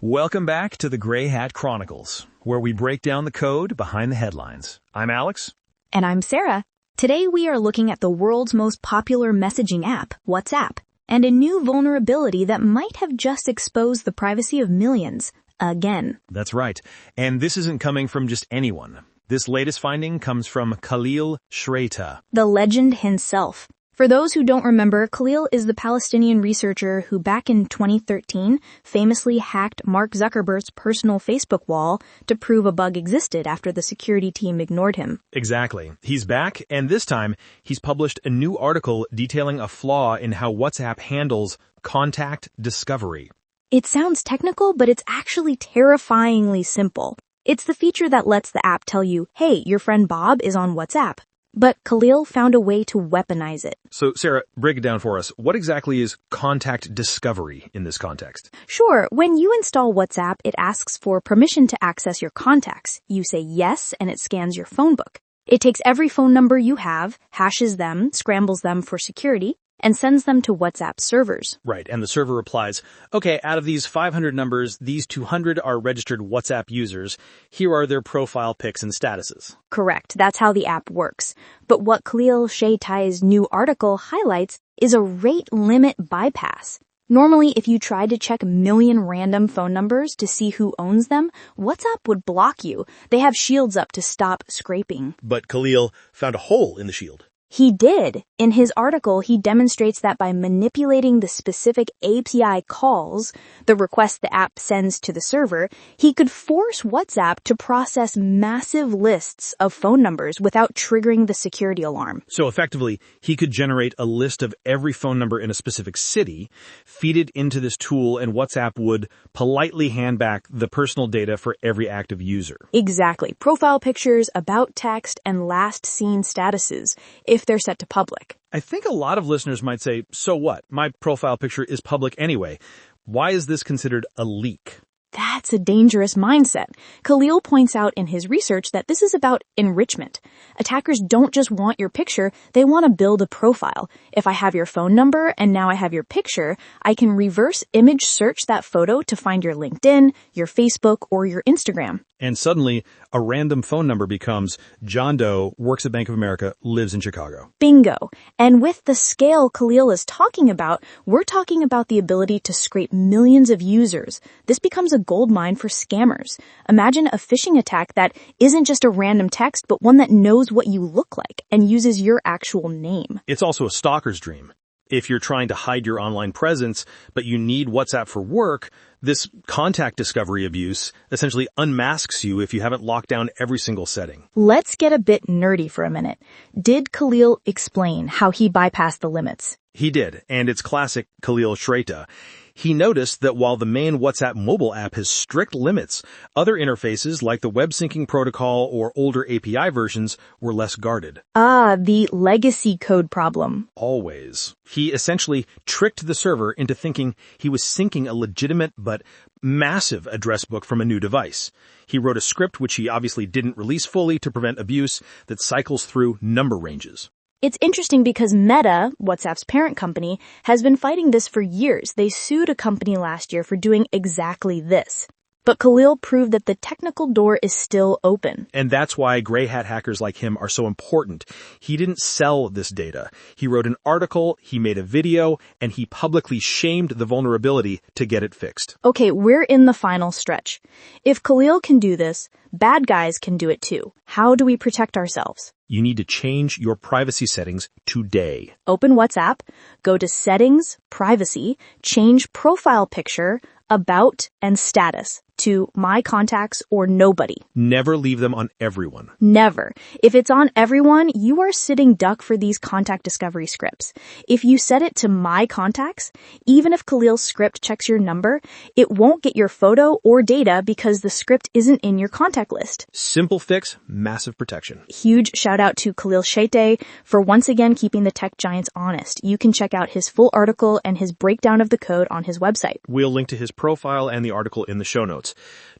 Welcome back to the Gray Hat Chronicles, where we break down the code behind the headlines. I'm Alex. And I'm Sarah. Today we are looking at the world's most popular messaging app, WhatsApp, and a new vulnerability that might have just exposed the privacy of millions, again. That's right. And this isn't coming from just anyone. This latest finding comes from Khalil Shreateh, The legend himself. For those who don't remember, Khalil is the Palestinian researcher who back in 2013 famously hacked Mark Zuckerberg's personal Facebook wall to prove a bug existed after the security team ignored him. Exactly. He's back, and this time he's published a new article detailing a flaw in how WhatsApp handles contact discovery. It sounds technical, but it's actually terrifyingly simple. It's the feature that lets the app tell you, hey, your friend Bob is on WhatsApp. But Khalil found a way to weaponize it. So, Sarah, break it down for us. What exactly is contact discovery in this context? Sure, when you install WhatsApp, it asks for permission to access your contacts. You say yes, and it scans your phone book. It takes every phone number you have, hashes them, scrambles them for security, and sends them to WhatsApp servers. Right, and the server replies, okay, out of these 500 numbers, these 200 are registered WhatsApp users. Here are their profile pics and statuses. Correct, that's how the app works. But what Khalil Shreateh's new article highlights is a rate limit bypass. Normally, if you tried to check a million random phone numbers to see who owns them, WhatsApp would block you. They have shields up to stop scraping. But Khalil found a hole in the shield. He did. In his article, he demonstrates that by manipulating the specific API calls, the request the app sends to the server, he could force WhatsApp to process massive lists of phone numbers without triggering the security alarm. So effectively, he could generate a list of every phone number in a specific city, feed it into this tool, and WhatsApp would politely hand back the personal data for every active user. Exactly. Profile pictures, about text, and last seen statuses, if they're set to public. I think a lot of listeners might say, so what? My profile picture is public anyway. Why is this considered a leak? That's a dangerous mindset. Khalil points out in his research that this is about enrichment. Attackers don't just want your picture, they want to build a profile. If I have your phone number and now I have your picture, I can reverse image search that photo to find your LinkedIn, your Facebook, or your Instagram. And suddenly, a random phone number becomes John Doe, works at Bank of America, lives in Chicago. Bingo. And with the scale Khalil is talking about, we're talking about the ability to scrape millions of users. This becomes a goldmine for scammers. Imagine a phishing attack that isn't just a random text, but one that knows what you look like and uses your actual name. It's also a stalker's dream. If you're trying to hide your online presence, but you need WhatsApp for work, this contact discovery abuse essentially unmasks you if you haven't locked down every single setting. Let's get a bit nerdy for a minute. Did Khalil explain how he bypassed the limits? He did, and it's classic Khalil Shreateh. He noticed that while the main WhatsApp mobile app has strict limits, other interfaces like the web syncing protocol or older API versions were less guarded. The legacy code problem. Always. He essentially tricked the server into thinking he was syncing a legitimate but massive address book from a new device. He wrote a script which he obviously didn't release fully to prevent abuse that cycles through number ranges. It's interesting because Meta, WhatsApp's parent company, has been fighting this for years. They sued a company last year for doing exactly this. But Khalil proved that the technical door is still open. And that's why gray hat hackers like him are so important. He didn't sell this data. He wrote an article, he made a video, and he publicly shamed the vulnerability to get it fixed. Okay, we're in the final stretch. If Khalil can do this, bad guys can do it too. How do we protect ourselves? You need to change your privacy settings today. Open WhatsApp, go to Settings, Privacy, change Profile Picture, About, and Status to My Contacts or Nobody. Never leave them on everyone. Never. If it's on everyone, you are sitting duck for these contact discovery scripts. If you set it to My Contacts, even if Khalil's script checks your number, it won't get your photo or data because the script isn't in your contact list. Simple fix, massive protection. Huge shout out to Khalil Shreateh for once again keeping the tech giants honest. You can check out his full article and his breakdown of the code on his website. We'll link to his profile and the article in the show notes.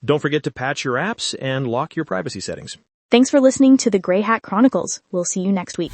Don't forget to patch your apps and lock your privacy settings. Thanks for listening to the Gray Hat Chronicles. We'll see you next week.